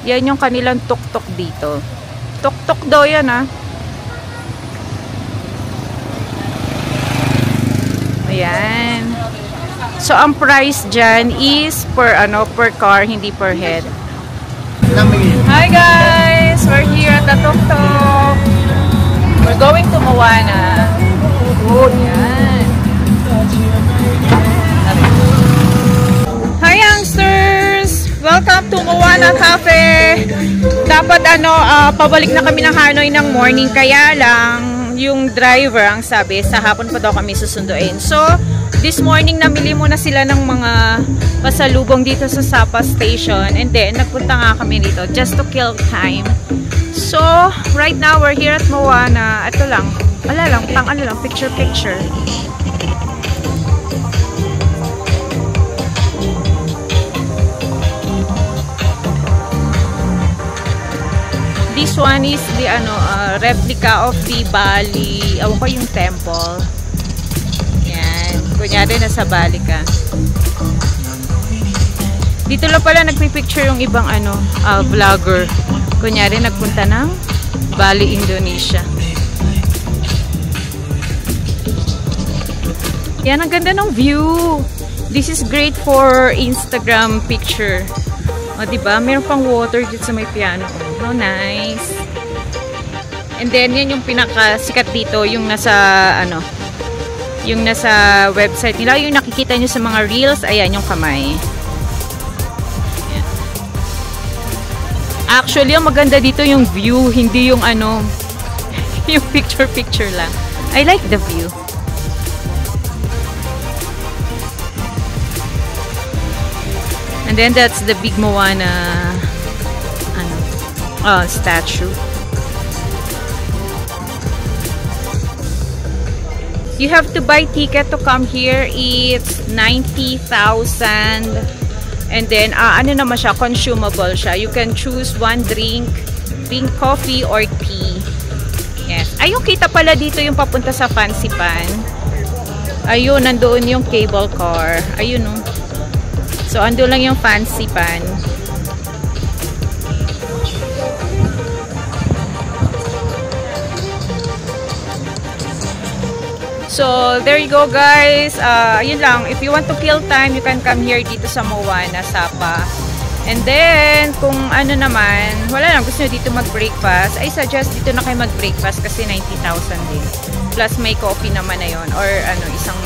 Yan yung kanilang tuk-tuk dito. Tuk-tuk daw yan, ah. Ayan. So, ang price dyan is per car, hindi per head. Hi guys! We're here at the tuk-tuk. We're going to Moana. Oh, yan. Hi youngsters! Welcome to Moana Cafe. Dapat pabalik na kami ng Hanoi ng morning, kaya lang yung driver ang sabi sa hapon pa daw kami susunduin. So, this morning namili muna sila ng mga pasalubong dito sa Sapa Station, and then nagpunta nga kami dito just to kill time. So, right now we're here at Moana. Ito lang, picture. This one is the replica of the Bali, awan ko yung temple. Yan, kunyari nasa Bali ka. Dito lang pala nagpipicture yung ibang vlogger. Kunyari nagpunta ng Bali, Indonesia. Yan, ang ganda ng view. This is great for Instagram picture. O, diba? Meron pang water dito sa may piano. Oh, nice. And then, yan yung pinakasikat dito, yung nasa, yung nasa website nila. Yung nakikita nyo sa mga reels, ayan, yung kamay. Ayan. Actually, ang maganda dito yung view, hindi yung yung picture lang. I like the view. And then that's the big Moana statue. You have to buy ticket to come here. It's 90,000. And then naman siya, consumable siya. You can choose one drink coffee or tea. Yes. Ayun, kita pala dito yung papunta sa Fancy Pan. Ayun, nandoon yung cable car. Ayun, no. So, ando lang yung Fancy Pan. So, there you go guys. Yun lang. If you want to kill time, you can come here dito sa Moana, Sapa. And then, kung naman, wala lang, gusto nyo dito mag-breakfast, I suggest dito na kayo mag-breakfast kasi 90,000 din. Plus, may coffee naman na yun. Or, isang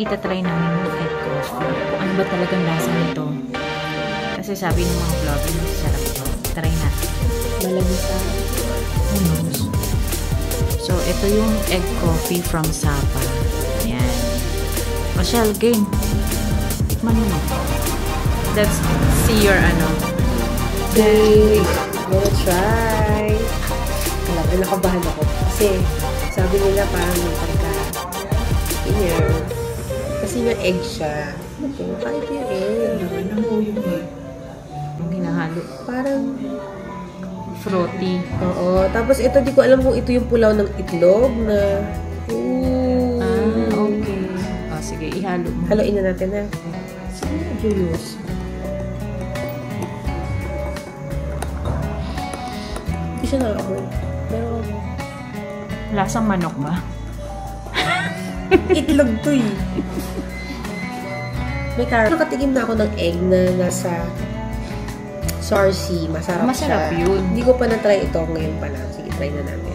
itatry namin yung egg coffee. Ano ba talagang lasa nito? Kasi sabi ng mga vlogger, sarap ito. Try na. Malamisa. Who knows? So, ito yung egg coffee from Sapa. Ayan. Rochelle, game. Tikman mo. Let's see your Okay. Gonna try. Alam, nakabahan ako. Kasi, sabi nila parang yung pagka-inner. Kasi yung egg siya. Kahit yung egg. Yung hinahalo. Parang frothy. Oo. Tapos ito, di ko alam kung ito yung pulaw ng itlog na... Okay. Sige, ihalo mo. Haluin na natin na. Sige, Julius. Hindi siya nakakaboy. Pero... Lasang manok ba? Itlog to eh. May carrot. Nakatigim na ako ng egg na nasa Sarsi. Masarap siya. Yun. Hindi ko pa na-try ito ngayon pa lang. Sige, try na namin.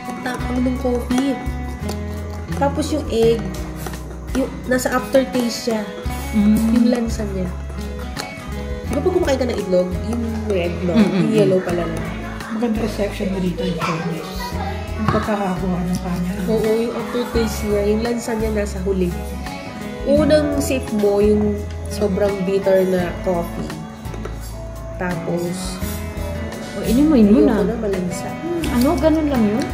Ang tapang ng coffee. Tapos yung egg, yung nasa aftertaste siya. Yung lansa niya. Di ba pag kumakain ka ng itlog, yung red, no? Yung yellow pala na. maganda reception mo dito in fairness. Yung pagkakakuha ng camera. Oo, yung aftertaste niya, yung lansa niya nasa huli. Unang sip mo, yung sobrang bitter na coffee. Tapos, Inin mo na. ayoko na malansa. Ano? Ganun lang yun?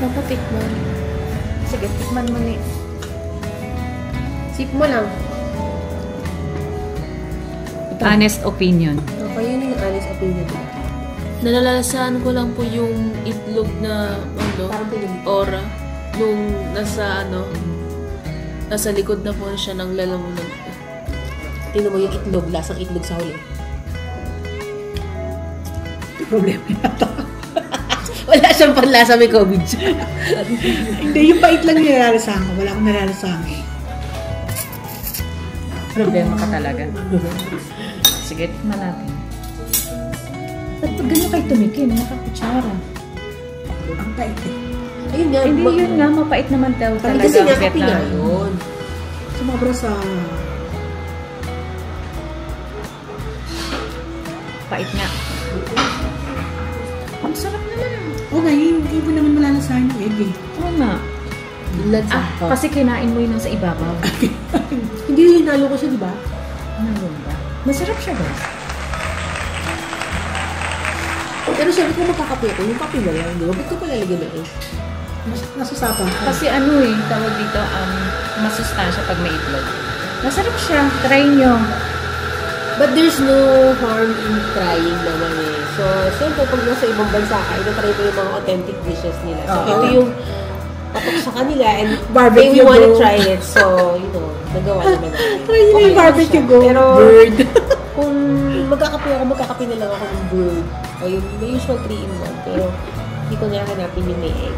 Dapat tikman. Sige, tikman mo ni. Sip mo lang. Honest opinion. Okay, yun yung honest opinion. Nalalasahan ko lang po yung itlog na Parang pinili. aura nung nasa likod na po siya ng lalamunan ko. Tingnan mo yung itlog, lasang itlog sa huli. Problema yata. Wala siyang panlasa, may COVID siya. Hindi, yung pait lang nilalasahan ko. Wala akong nilalasahan eh. Problema ka talaga. Sige, tikman natin. Ba't pag gano'n kayo tumikim? Nakakutsara. Ang pait eh. Ayun nga. Hindi yun nga, mapait naman daw talaga. Kasi nga ang kape nga Vietnam. yun. Sumabra sa... Pait nga. Ang sarap naman. Okay, hindi mo naman malalasahan yung egg eh. Oo nga. Lansa. Kasi kinain mo yun sa ibabaw. Hindi yung hinalo ko siya, di ba? Ano ba? Masarap siya guys. Pero syempre kung magkakape ko, yung kape na lang, di ba? Ba't ko palalagyan na eh? Nasusapan ka. Kasi ano eh, tawag dito, masustansya pag may itlog. Masarap siya. Try nyo. But there's no harm in trying naman eh. So, syempre pag nasa ibang bansa ka, ina-try mo yung mga authentic dishes nila. So, Oo. ito yung patok sa kanila and Barbecue they wanna go. try it. So, nagawa naman natin. Try nyo yung barbecue go. Pero, Bird. kung magkakape na lang ako ng bird o yung may usual 3-in-1 pero hindi ko na hanapin yung may egg.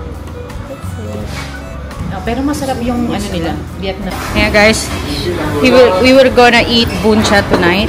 That's it. Pero masarap yung ano nila, Vietnam. Yeah guys, we were gonna eat bun cha tonight.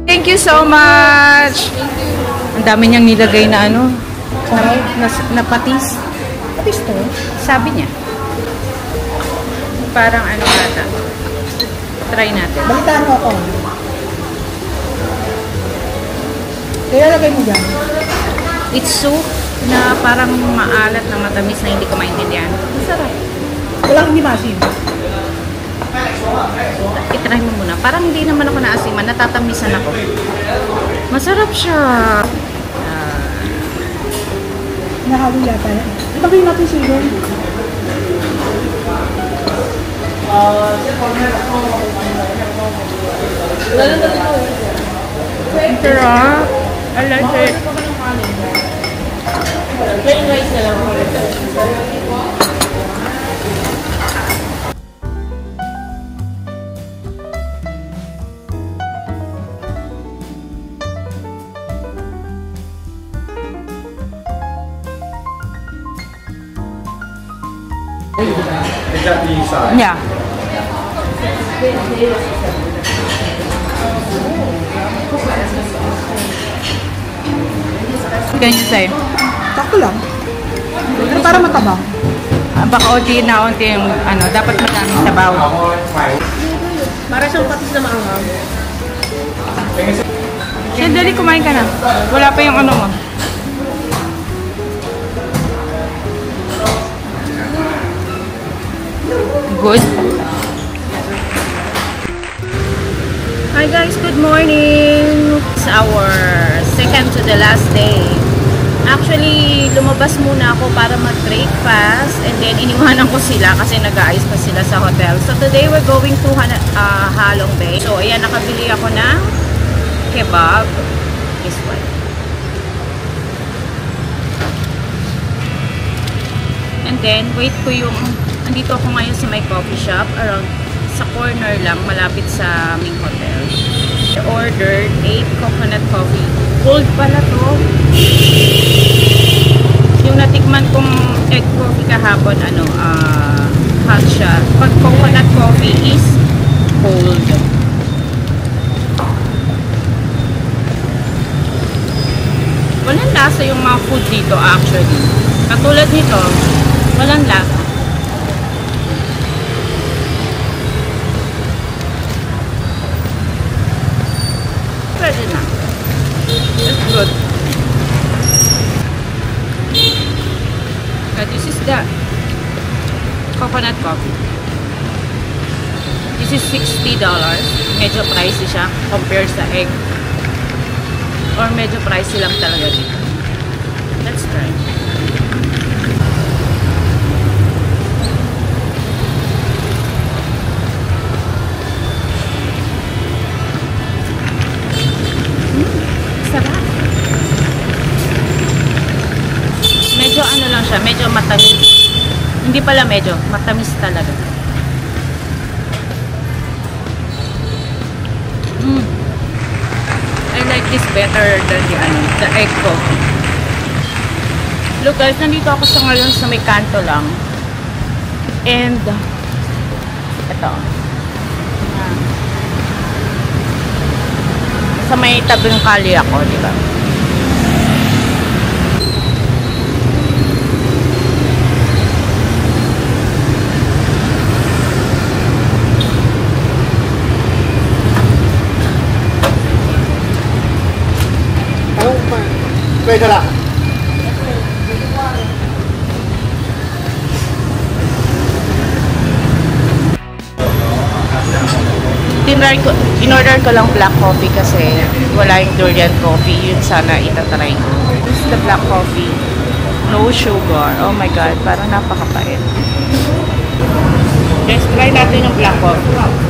Thank you so much! Ang dami niyang nilagay na ano, na patis. Patis to? Sabi niya. Parang ano ata. Try natin. Balitaan mo ako. Kaya lagay mo dyan. It's soup na parang maalat na matamis na hindi ko maintindihan. Masarap. Walang hindi masin. I-try mo muna. Parang hindi naman ako naasiman. Natatamisan ako. Masarap siya. Nahalo yata yan. Itagay natin sila. Sarap. I like it. Plain rice na lang ako. Is that the size? Yeah. Can you say? Tako lang. Pero para matabang. Baka unti na unti yung ano, dapat madaming sabaw. Para siyang patis na maanghang. Dali, kumain ka na. Wala pa yung ano mo. Good. Hi guys, good morning. It's our second to the last day. Actually, lumabas muna ako para mag-breakfast and then iniwanan ko sila kasi nag-aayos pa sila sa hotel. So today we're going to Halong Bay. So ayan, nakabili ako ng kebab. This one. And then, wait ko yung, andito ako ngayon sa may coffee shop, around sa corner lang, malapit sa aming hotel. I ordered 8 coconut coffee. Cold pala to. Yung natikman kong egg coffee kahapon, hot siya. Pag coconut coffee is cold. Walang lasa yung mga food dito actually. Katulad nito, walang lasa. Pwede na. It's good. This is the coconut coffee. This is $60. Medyo pricey siya compared sa egg. Or medyo pricey lang talaga dito. Let's try. Sarap. Medyo ano lang siya, medyo matamis. Hindi pala medyo, matamis talaga. I like this better than the egg coffee. Look guys, nandito ako sa ngayon sa may kanto lang. And ito. Sa may tabing kali ako, di ba? Pwede lang. In-order ko lang black coffee kasi wala yung durian coffee. Yun sana itatry ko. This is the black coffee. No sugar. Oh my god, parang napakapait. Let's try natin yung black coffee.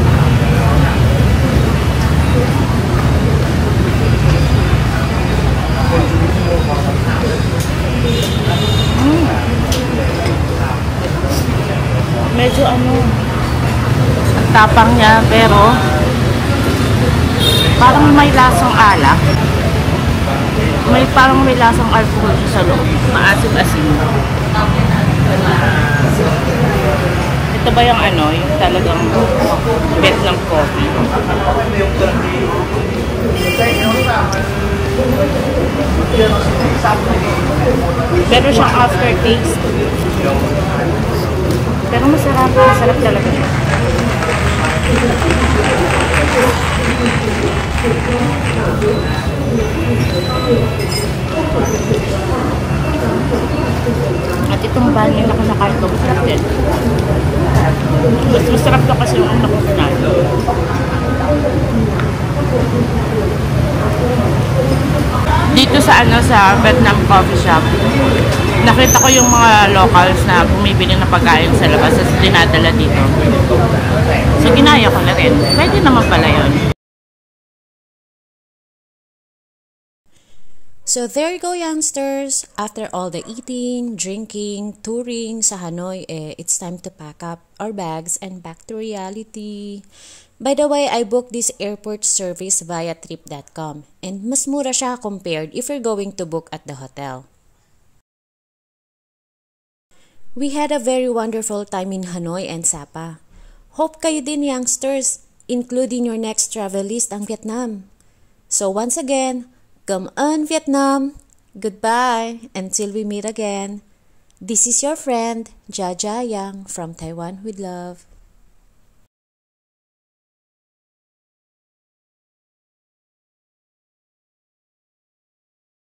Medyo ang tapang niya, pero parang may lasang alak. Parang may lasang alcohol sa loob. Maasim-asim. Ito ba yung yung talagang Vietnam coffee? Meron siyang aftertaste. Pero masarap. Masarap talaga siya. At itong banyo na kinakain ko, masarap din. Mas masarap to kasi yung nakukunan. Dito sa sa Vietnam coffee shop, nakita ko yung mga locals na bumibili ng pagkain sa labas at dinadala dito. So ginaya ko na rin. Pwede naman pala yun. So there you go, youngsters. After all the eating, drinking, touring sa Hanoi, it's time to pack up our bags and back to reality. By the way, I booked this airport service via trip.com and mas mura siya compared if you're going to book at the hotel. We had a very wonderful time in Hanoi and Sapa. Hope kayo din, youngsters, including your next travel list ang Vietnam. So once again, come on Vietnam! Goodbye until we meet again. This is your friend, Jaja Yang from Taiwan with Love.